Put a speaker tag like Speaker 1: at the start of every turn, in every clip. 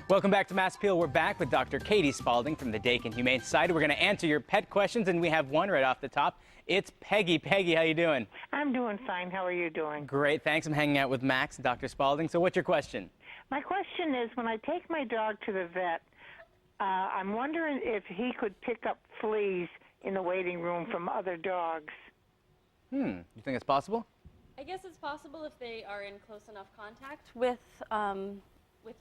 Speaker 1: Welcome back to Mass Appeal. We're back with Dr. Katie Spalding from the Dakin Humane Society. We're going to answer your pet questions, and we have one right off the top. It's Peggy. Peggy, how you doing?
Speaker 2: I'm doing fine. How are you doing?
Speaker 1: Great, thanks. I'm hanging out with Max and Dr. Spalding. So what's your question?
Speaker 2: My question is, when I take my dog to the vet, I'm wondering if he could pick up fleas in the waiting room from other dogs.
Speaker 1: You think it's possible?
Speaker 3: I guess it's possible if they are in close enough contact with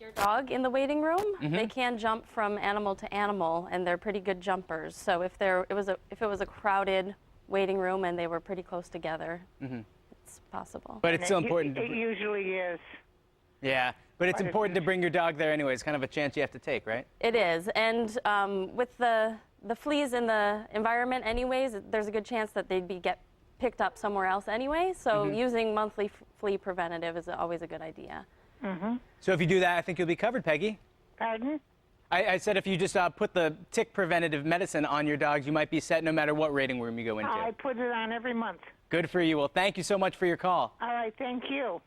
Speaker 3: your dog in the waiting room. They can jump from animal to animal, and they're pretty good jumpers. So if it was a crowded waiting room and they were pretty close together, it's possible.
Speaker 1: But it's still important.
Speaker 2: It usually is.
Speaker 1: Yeah, but it's important to bring your dog there anyway. It's kind of a chance you have to take, right?
Speaker 3: It is, and with the fleas in the environment anyways, there's a good chance that they'd get picked up somewhere else anyway. So using monthly flea preventative is always a good idea.
Speaker 1: So if you do that, I think you'll be covered, Peggy.
Speaker 2: Pardon?
Speaker 1: I said if you just put the tick preventative medicine on your dogs, you might be set no matter what waiting room you go into.
Speaker 2: I put it on every month.
Speaker 1: Good for you. Well, thank you so much for your call.
Speaker 2: All right, thank you.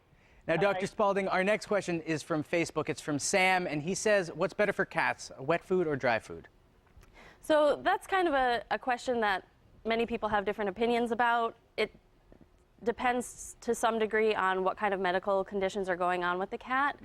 Speaker 1: Now, Dr. Spalding, our next question is from Facebook. It's from Sam, and he says, what's better for cats, wet food or dry food?
Speaker 3: So that's kind of a question that many people have different opinions about. It depends to some degree on what kind of medical conditions are going on with the cat.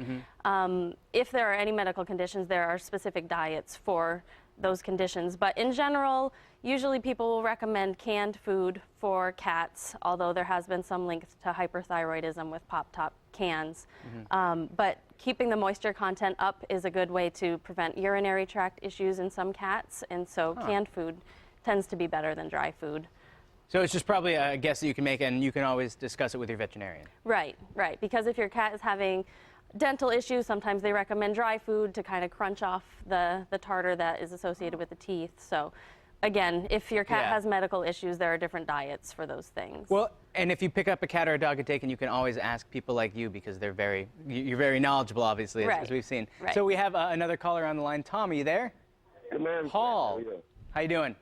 Speaker 3: If there are any medical conditions, there are specific diets for those conditions. But in general, usually people will recommend canned food for cats, although there has been some link to hyperthyroidism with pop-top cans. But keeping the moisture content up is a good way to prevent urinary tract issues in some cats, and so canned food tends to be better than dry food.
Speaker 1: So it's just probably a guess that you can make, and you can always discuss it with your veterinarian.
Speaker 3: Right, right. Because if your cat is having dental issues, sometimes they recommend dry food to kind of crunch off the tartar that is associated with the teeth. So again, if your cat has medical issues, there are different diets for those things.
Speaker 1: Well, and if you pick up a cat or a dog at Dakin, you can always ask people like you, because you're very knowledgeable, obviously, as we've seen.
Speaker 3: Right.
Speaker 1: So we have another caller on the line. Tom, are you there?
Speaker 4: Good morning.
Speaker 1: Paul.
Speaker 4: How are you?
Speaker 1: How you doing?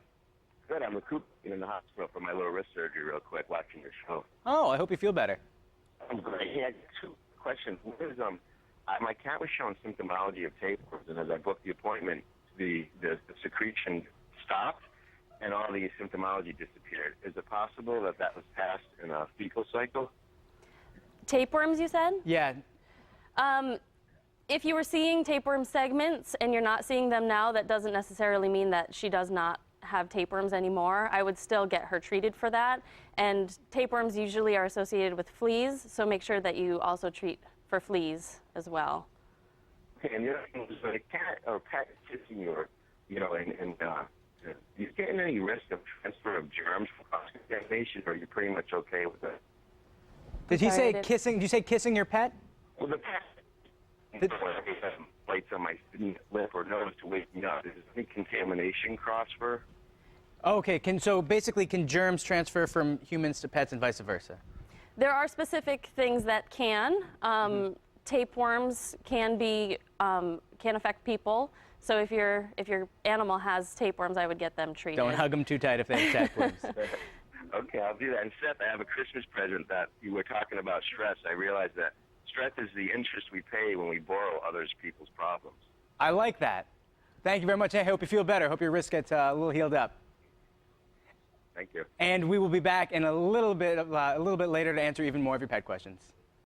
Speaker 4: Good. I'm recuperating in the hospital for my little wrist surgery real quick, watching your show.
Speaker 1: Oh, I hope you feel better.
Speaker 4: I'm great. Hey, I got two questions. One is, my cat was showing symptomology of tapeworms, and as I booked the appointment, the secretion stopped, and all the symptomology disappeared. Is it possible that that was passed in a fecal cycle?
Speaker 3: Tapeworms, you said?
Speaker 1: Yeah.
Speaker 3: If you were seeing tapeworm segments and you're not seeing them now, that doesn't necessarily mean that she does not have tapeworms anymore. I would still get her treated for that. And tapeworms usually are associated with fleas, so make sure that you also treat for fleas as well.
Speaker 4: Okay, and the other thing was, when a cat or pet is kissing you, or, are you getting any risk of transfer of germs from cross-contamination, or are you pretty much okay with that?
Speaker 1: Did he say kissing? Did you say kissing your pet?
Speaker 4: Well, the pet bites on my lip or nose to wake me up. Is there any contamination cross-fer?
Speaker 1: Okay, so basically, can germs transfer from humans to pets and vice versa?
Speaker 3: There are specific things that can. Tapeworms can affect people. So if your animal has tapeworms, I would get them treated.
Speaker 1: Don't hug them too tight if they have tapeworms.
Speaker 4: Okay, I'll do that. And Seth, I have a Christmas present that you were talking about stress. I realized that stress is the interest we pay when we borrow others people's problems.
Speaker 1: I like that. Thank you very much. I hope you feel better. I hope your wrist gets a little healed up.
Speaker 4: Thank you.
Speaker 1: And we will be back in a little bit later to answer even more of your pet questions.